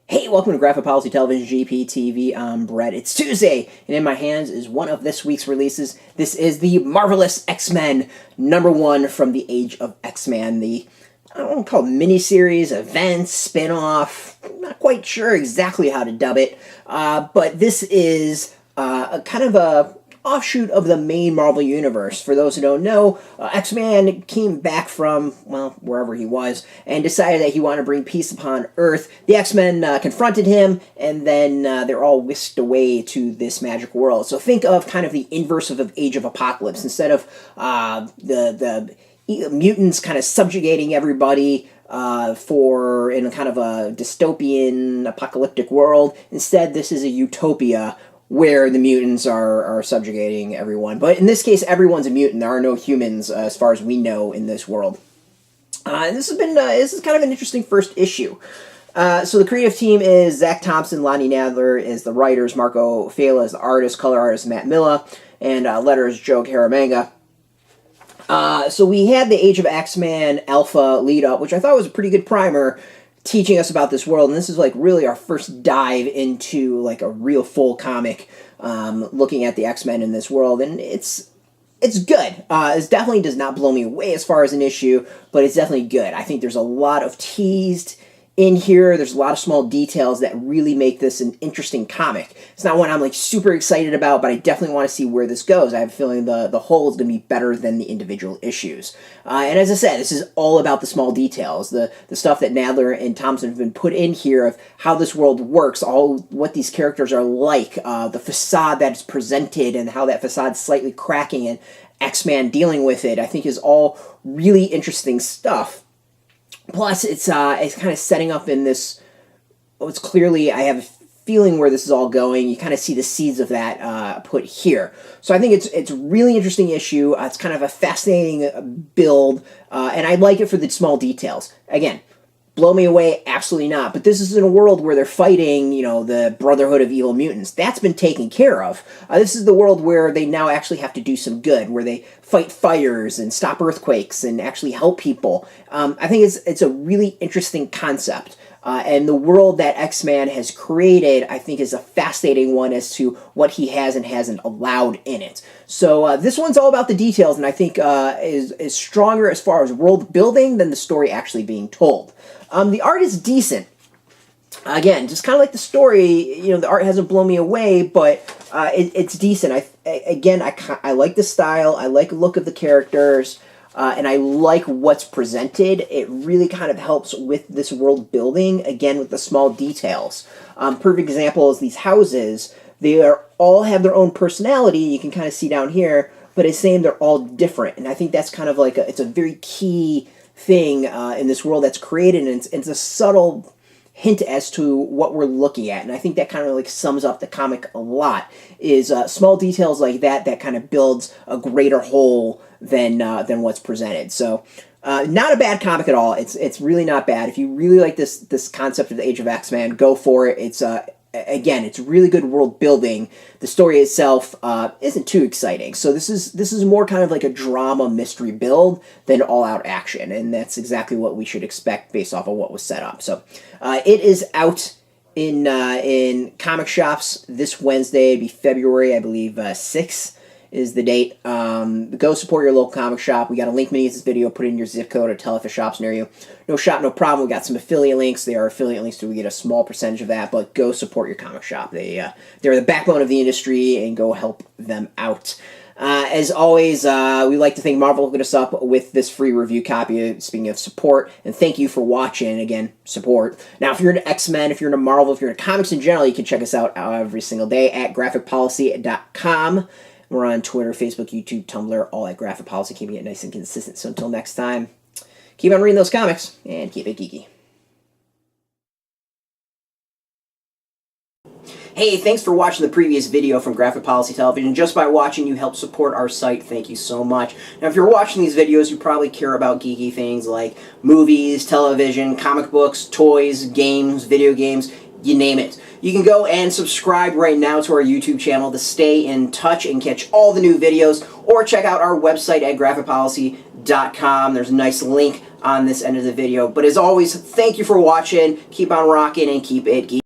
Hey, welcome to Graphic Policy Television GPTV. I'm Brett. It's Tuesday, and in my hands is one of this week's releases. This is the Marvelous X-Men #1 from the Age of X-Men. I don't want to call it miniseries, event, spin-off. I'm not quite sure exactly how to dub it, but this is a kind of a offshoot of the main Marvel Universe. For those who don't know, X-Man came back from, well, wherever he was, and decided that he wanted to bring peace upon Earth. The X-Men confronted him, and then they're all whisked away to this magic world. So think of kind of the inverse of Age of Apocalypse. Instead of the mutants kind of subjugating everybody in a kind of a dystopian, apocalyptic world, instead this is a utopia where the mutants are subjugating everyone. But in this case, everyone's a mutant. There are no humans, as far as we know, in this world. And this is kind of an interesting first issue. So the creative team is Zach Thompson, Lonnie Nadler is the writers, Marco Failla is the artist, color artist Matt Milla, and letters Joe Caramagna. So we had the Age of X-Men Alpha lead up, which I thought was a pretty good primer, teaching us about this world, and this is like really our first dive into like a real full comic, looking at the X-Men in this world, and it's good. It definitely does not blow me away as far as an issue, but it's definitely good. I think there's a lot of teased in here. There's a lot of small details that really make this an interesting comic. It's not one I'm like super excited about, but I definitely want to see where this goes. I have a feeling the whole is going to be better than the individual issues. And as I said, this is all about the small details, the stuff that Nadler and Thompson have been put in here of how this world works, all what these characters are like, the facade that is presented and how that facade's slightly cracking and X-Man dealing with it, I think is all really interesting stuff. Plus, it's kind of setting up in this. It's clearly, I have a feeling where this is all going. You kind of see the seeds of that put here. So I think it's a really interesting issue. It's kind of a fascinating build, and I like it for the small details. Again, blow me away? Absolutely not. But this is in a world where they're fighting, the Brotherhood of Evil Mutants. That's been taken care of. This is the world where they now actually have to do some good, where they fight fires and stop earthquakes and actually help people. I think it's a really interesting concept. And the world that X-Man has created, I think, is a fascinating one as to what he has and hasn't allowed in it. So this one's all about the details, and I think is stronger as far as world building than the story actually being told. The art is decent. Again, just kind of like the story, the art hasn't blown me away, but it's decent. I like the style, I like the look of the characters, and I like what's presented. It really kind of helps with this world building, again, with the small details. Perfect example is these houses. They all have their own personality, you can kind of see down here, but it's saying they're all different, and I think that's kind of like it's a very key thing in this world that's created, and it's a subtle hint as to what we're looking at, and I think that kind of like sums up the comic a lot, is small details like that kind of builds a greater whole than what's presented. So not a bad comic at all. It's really not bad. If you really like this concept of the Age of X-Men, go for it. It's again, it's really good world building. The story itself isn't too exciting. So this is more kind of like a drama mystery build than all-out action, and that's exactly what we should expect based off of what was set up. So it is out in comic shops this Wednesday. It'd be February, I believe, 6th is the date. Go support your local comic shop. We got a link beneath this video. Put in your zip code or tell if a shop's near you. No shop, no problem. We got some affiliate links. They are affiliate links, so we get a small percentage of that, but go support your comic shop. They're the backbone of the industry, and go help them out. As always, we like to thank Marvel hooking us up with this free review copy, speaking of support, and thank you for watching. Again, support. Now, if you're into X-Men, if you're into Marvel, if you're into comics in general, you can check us out every single day at graphicpolicy.com. We're on Twitter, Facebook, YouTube, Tumblr, all at Graphic Policy, keeping it nice and consistent. So until next time, keep on reading those comics, and keep it geeky. Hey, thanks for watching the previous video from Graphic Policy Television. Just by watching, you help support our site. Thank you so much. Now, if you're watching these videos, you probably care about geeky things like movies, television, comic books, toys, games, video games, you name it. You can go and subscribe right now to our YouTube channel to stay in touch and catch all the new videos, or check out our website at graphicpolicy.com. There's a nice link on this end of the video. But as always, thank you for watching. Keep on rocking and keep it geeky.